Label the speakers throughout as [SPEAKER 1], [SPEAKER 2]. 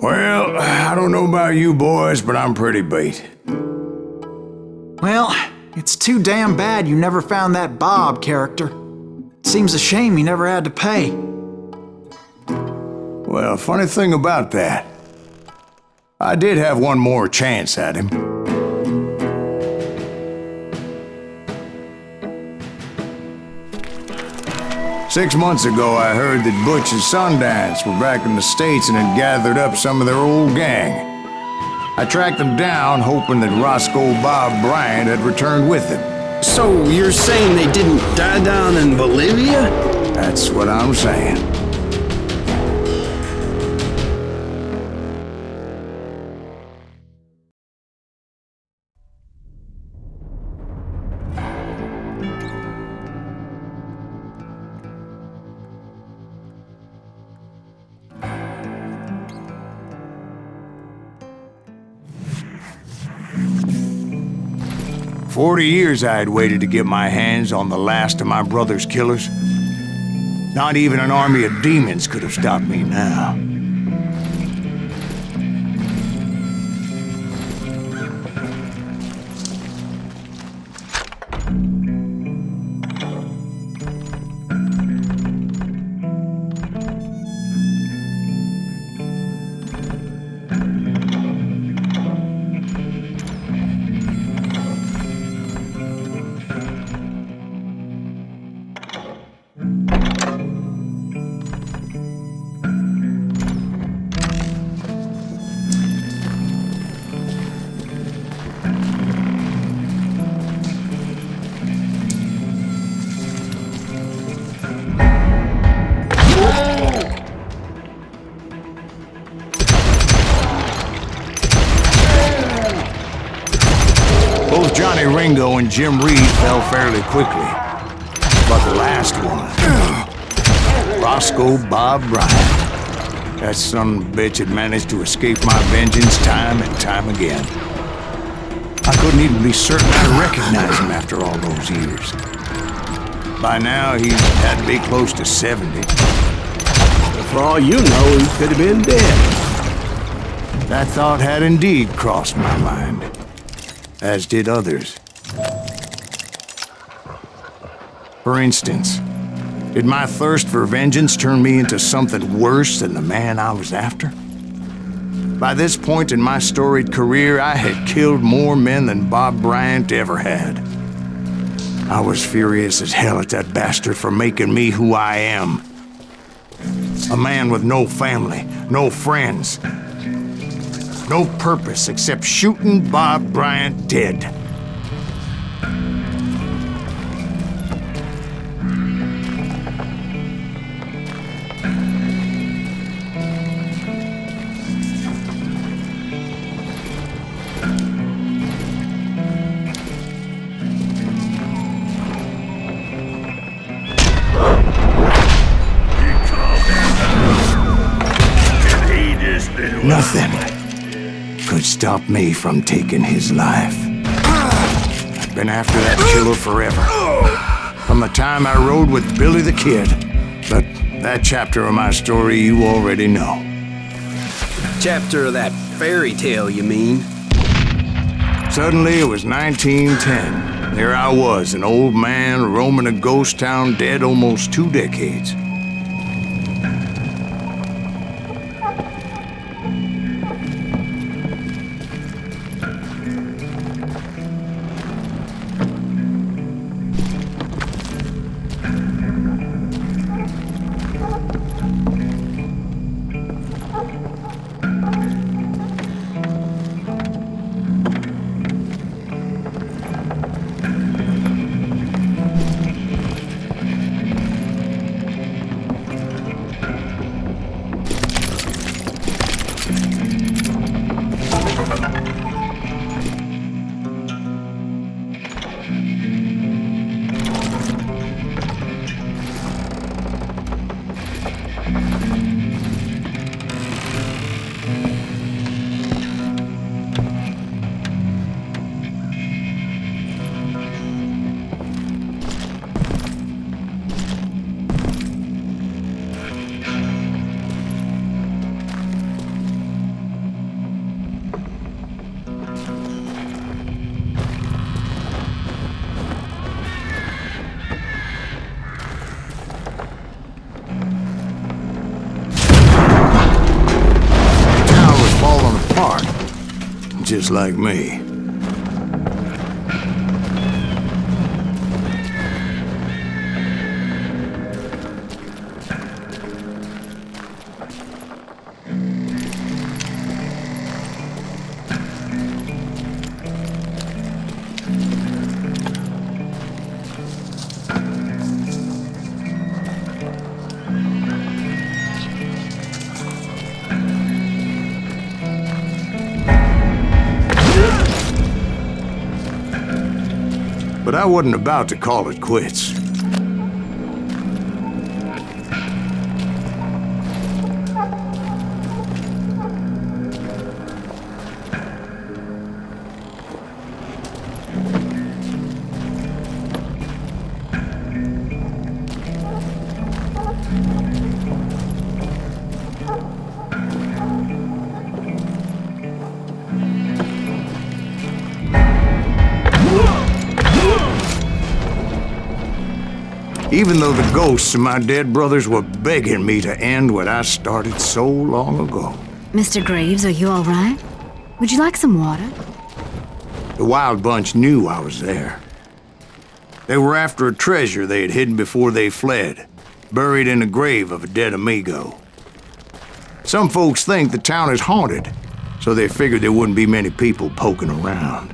[SPEAKER 1] Well, I don't know about you boys, but I'm pretty beat.
[SPEAKER 2] Well, it's too damn bad you never found that Bob character. Seems a shame you never had to pay.
[SPEAKER 1] Well, funny thing about that, I did have one more chance at him. Six months ago, I heard that Butch and Sundance were back in the States and had gathered up some of their old gang. I tracked them down, hoping that Roscoe Bob Bryant had returned with them.
[SPEAKER 3] So you're saying they didn't die down in Bolivia?
[SPEAKER 1] That's what I'm saying. "40 years I had waited to get my hands on the last of my brother's killers. Not even an army of demons could have stopped me now. Both Johnny Ringo and Jim Reed fell fairly quickly. But the last one, Roscoe Bob Bryant, that son of a bitch had managed to escape my vengeance time and time again. I couldn't even be certain I'd recognize him after all those years. By now, he had to be close to 70.
[SPEAKER 3] For all you know, he could have been dead.
[SPEAKER 1] That thought had indeed crossed my mind, as did others. For instance, did my thirst for vengeance turn me into something worse than the man I was after? By this point in my storied career, I had killed more men than Bob Bryant ever had. I was furious as hell at that bastard for making me who I am. A man with no family, no friends, no purpose except shooting Bob Bryant dead. Nothing could stop me from taking his life. I've been after that killer forever. From the time I rode with Billy the Kid. But that chapter of my story you already know.
[SPEAKER 3] Chapter of that fairy tale, you mean?
[SPEAKER 1] Suddenly, it was 1910. There I was, an old man roaming a ghost town dead almost 2 decades. just like me. But I wasn't about to call it quits. Even though the ghosts of my dead brothers were begging me to end what I started so long ago.
[SPEAKER 4] Mr. Gривз, are you all right? Would you like some water?
[SPEAKER 1] The Wild Bunch knew I was there. They were after a treasure they had hidden before they fled, buried in the grave of a dead amigo. Some folks think the town is haunted, so they figured there wouldn't be many people poking around.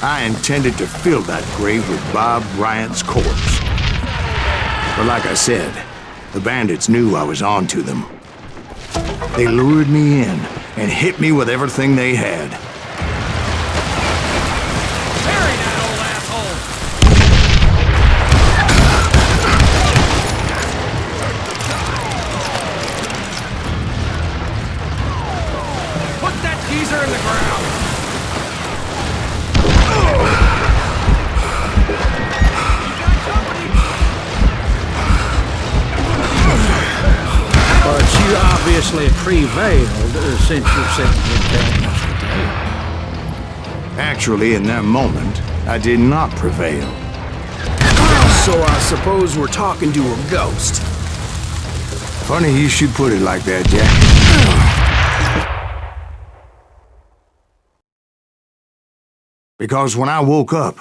[SPEAKER 1] I intended to fill that grave with Bob Bryant's corpse. But like I said, the bandits knew I was on to them. They lured me in and hit me with everything they had.
[SPEAKER 3] Bury that old asshole! Put that geezer in the ground!
[SPEAKER 5] But you obviously prevailed since you sent me down yesterday.
[SPEAKER 1] Actually, in that moment, I did not prevail.
[SPEAKER 3] So I suppose we're talking to a ghost.
[SPEAKER 1] Funny you should put it like that, Jack. Because when I woke up,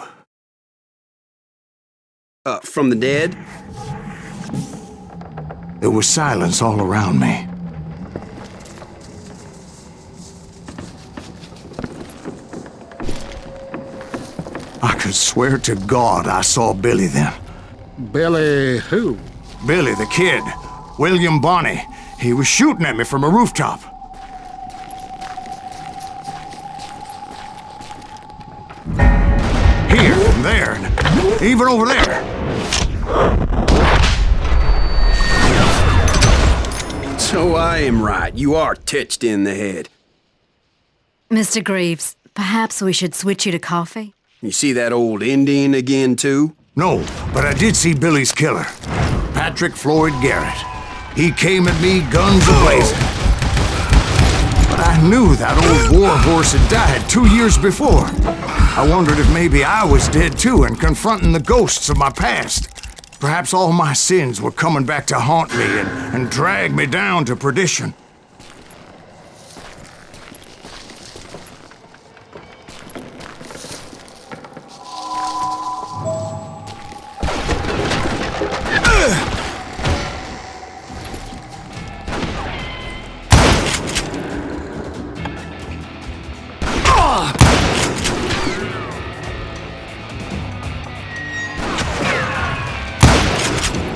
[SPEAKER 3] From the dead?
[SPEAKER 1] there was silence all around me. I could swear to God I saw Billy then.
[SPEAKER 5] Billy who?
[SPEAKER 1] Billy, the kid. William Bonney. He was shooting at me from a rooftop. Here, and there, and even over there.
[SPEAKER 3] So I am right. You are touched in the head.
[SPEAKER 4] Mr. Gривз, perhaps we should switch you to coffee?
[SPEAKER 3] You see that old Indian again, too?
[SPEAKER 1] No, but I did see Billy's killer, Patrick Floyd Garrett. He came at me guns a-blazing. But I knew that old war horse had died 2 years before. I wondered if maybe I was dead too and confronting the ghosts of my past. Perhaps all my sins were coming back to haunt me and drag me down to perdition.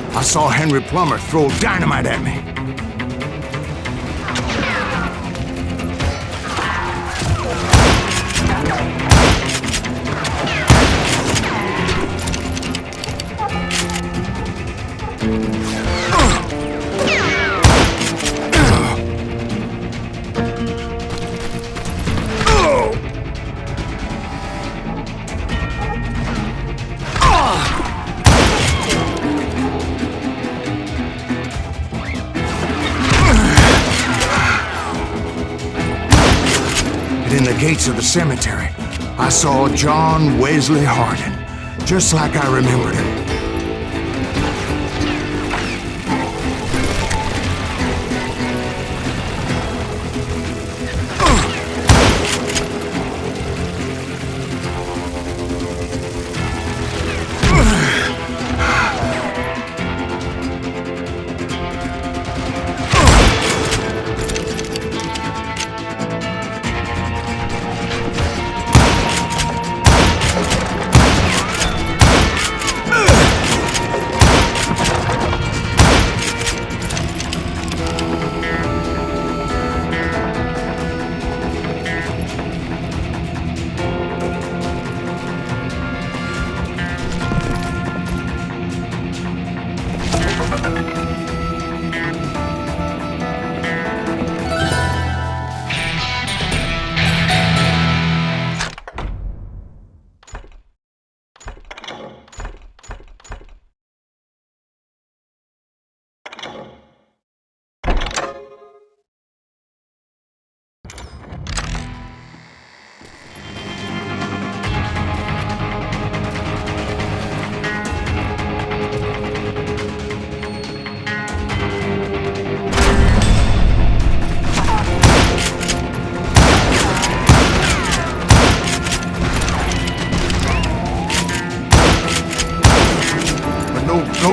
[SPEAKER 1] I saw Henry Plummer throw dynamite at me. In the gates of the cemetery, I saw John Wesley Hardin, just like I remembered him.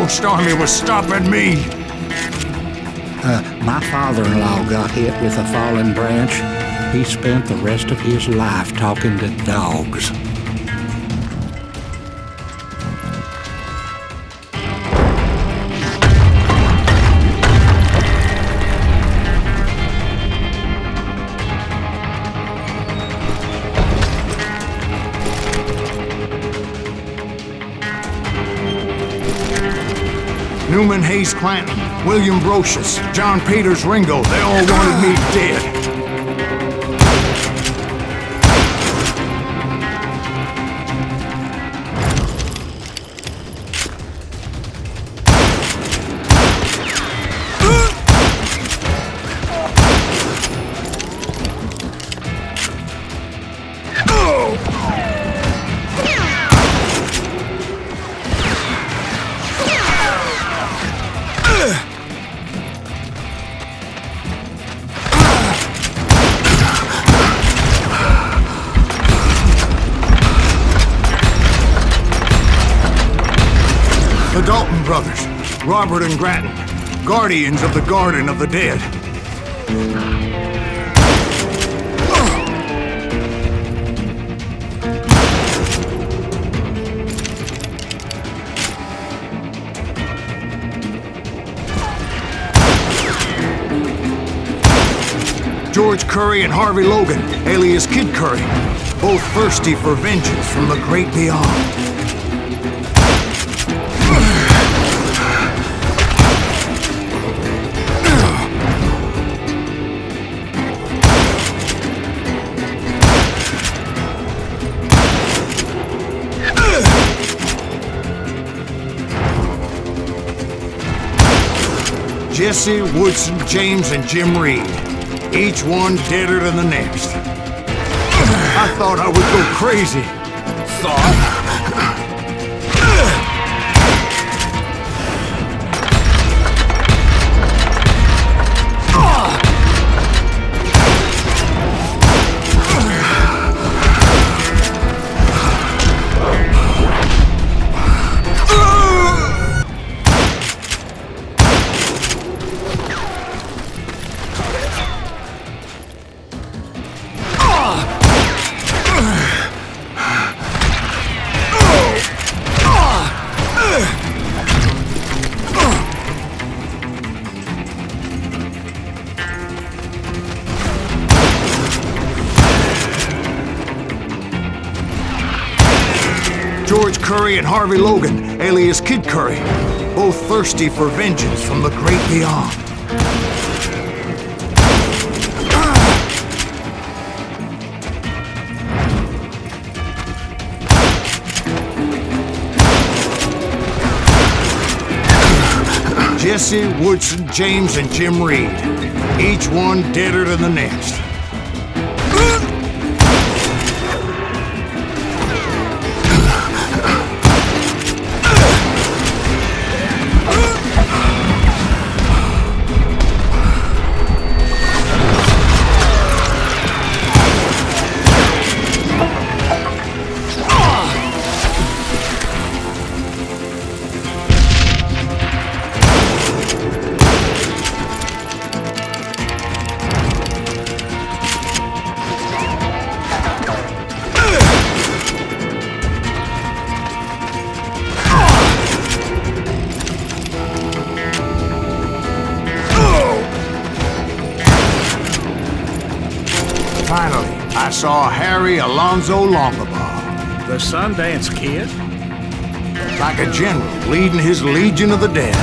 [SPEAKER 1] ghost army was stopping me.
[SPEAKER 5] My father-in-law got hit with a fallen branch. He spent the rest of his life talking to dogs.
[SPEAKER 1] Newman Hayes Clanton, William Brocious, John Peters Ringo, they all wanted me dead. The Dalton brothers, Robert and Grattan, guardians of the Garden of the Dead. George Curry and Harvey Logan, alias Kid Curry, both thirsty for vengeance from the great beyond. Jesse, Woodson, James, and Jim Reed. Each one deader than the next. I thought I would go crazy. George Curry and Harvey Logan, alias Kid Curry, both thirsty for vengeance from the great beyond. Jesse, Woodson, James, and Jim Reed, each one deader than the next. Finally, I saw Harry Alonzo Longabaugh.
[SPEAKER 5] The Sundance Kid?
[SPEAKER 1] Like a general leading his legion of the dead.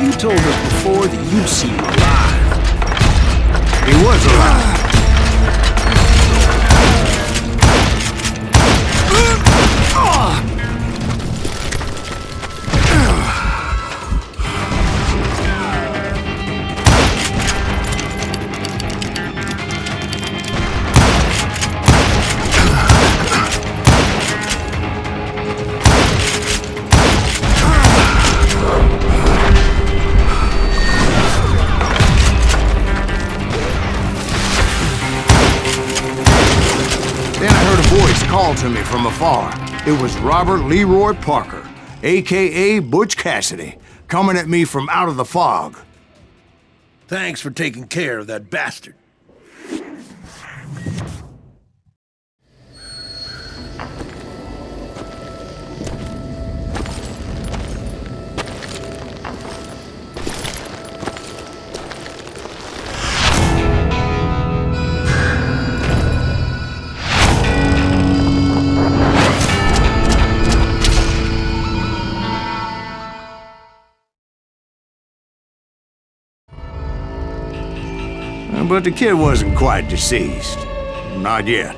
[SPEAKER 3] You told us before that you'd see him alive.
[SPEAKER 1] He was alive. Called to me from afar. It was Robert Leroy Parker, a.k.a. Butch Cassidy, coming at me from out of the fog.
[SPEAKER 6] Thanks for taking care of that bastard.
[SPEAKER 1] But the kid wasn't quite deceased. Not yet.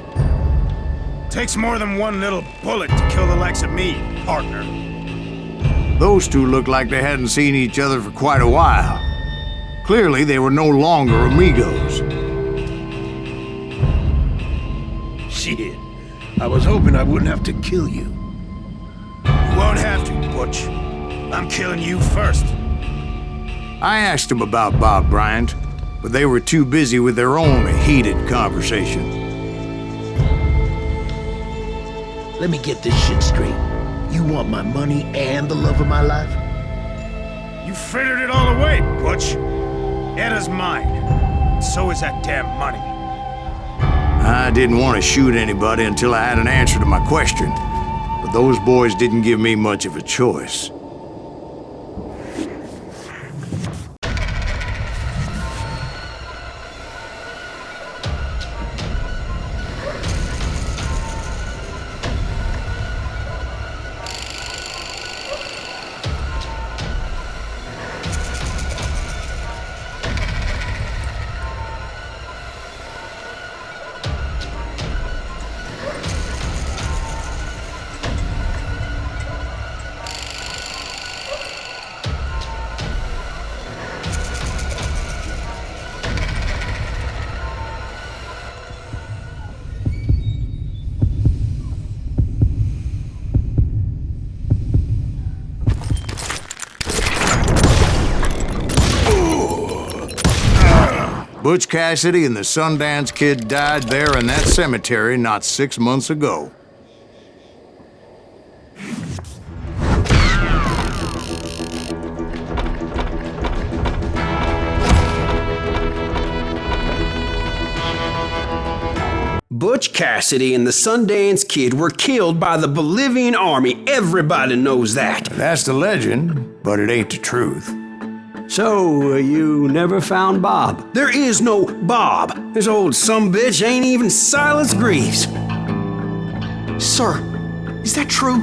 [SPEAKER 7] Takes more than one little bullet to kill the likes of me, partner.
[SPEAKER 1] Those two looked like they hadn't seen each other for quite a while. Clearly, they were no longer amigos.
[SPEAKER 6] Shit. I was hoping I wouldn't have to kill you.
[SPEAKER 7] You won't have to, Butch. I'm killing you first.
[SPEAKER 1] I asked them about Bob Bryant, but they were too busy with their own heated conversation.
[SPEAKER 6] Let me get this shit straight. You want my money and the love of my life?
[SPEAKER 7] You frittered it all away, Butch. Etta's mine. So is that damn money.
[SPEAKER 1] I didn't want to shoot anybody until I had an answer to my question, but those boys didn't give me much of a choice. Butch Cassidy and the Sundance Kid died there in that cemetery not 6 months ago.
[SPEAKER 3] Butch Cassidy and the Sundance Kid were killed by the Bolivian army. Everybody knows that.
[SPEAKER 1] That's the legend, but it ain't the truth.
[SPEAKER 8] So, you never found Bob?
[SPEAKER 3] There is no Bob. This old sumbitch ain't even Sайлас Gривз.
[SPEAKER 2] Sir, is that true?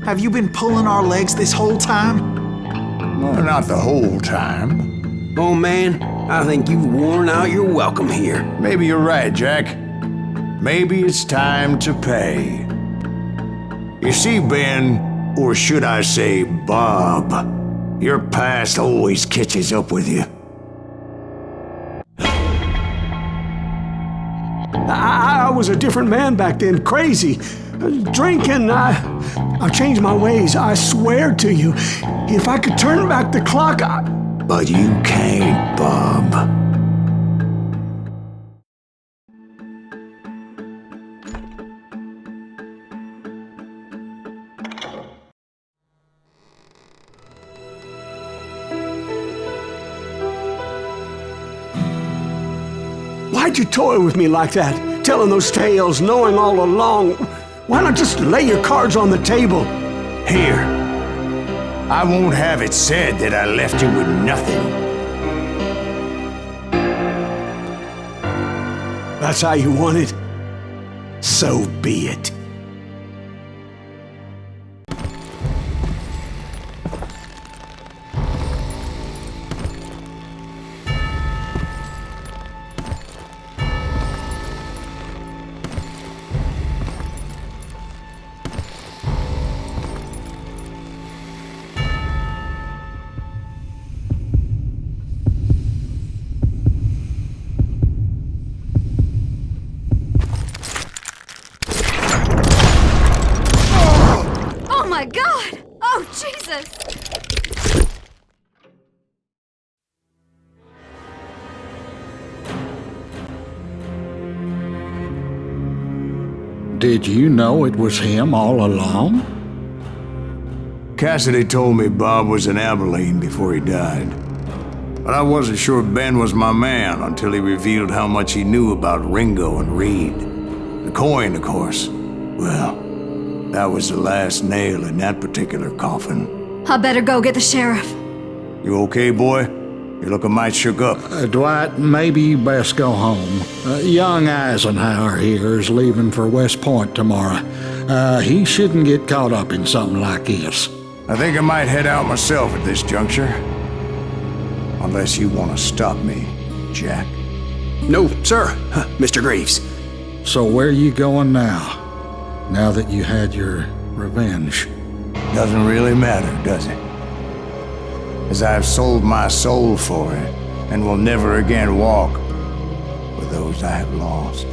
[SPEAKER 2] Have you been pulling our legs this whole time?
[SPEAKER 1] Well, not the whole time.
[SPEAKER 3] Oh man, I think you've worn out your welcome here.
[SPEAKER 1] Maybe you're right, Jack. Maybe it's time to pay. You see, Ben, or should I say Bob, your past always catches up with you.
[SPEAKER 8] I was a different man back then, crazy. Drinking, I've changed my ways, I swear to you. If I could turn back the clock,
[SPEAKER 1] But you can't, Bob.
[SPEAKER 8] Why'd you toy with me like that? Telling those tales, knowing all along. Why not just lay your cards on the table?
[SPEAKER 1] Here. I won't have it said that I left you with nothing.
[SPEAKER 8] That's how you want it? So be it.
[SPEAKER 4] Oh my God! Oh, Jesus!
[SPEAKER 5] Did you know it was him all along?
[SPEAKER 1] Cassidy told me Bob was in Abilene before he died. But I wasn't sure Ben was my man until he revealed how much he knew about Ringo and Reed. The coin, of course. Well, that was the last nail in that particular coffin.
[SPEAKER 4] I better go get the sheriff.
[SPEAKER 1] You okay, boy? You're looking mighty shook up.
[SPEAKER 5] Dwight, maybe you best go home. Young Eisenhower here is leaving for West Point tomorrow. He shouldn't get caught up in something like this.
[SPEAKER 1] I think I might head out myself at this juncture. Unless you want to stop me, Jack.
[SPEAKER 3] No, sir, Mr. Gривз.
[SPEAKER 5] So where you going now? Now that you had your revenge?
[SPEAKER 1] Doesn't really matter, does it? As I've sold my soul for it, and will never again walk with those I have lost.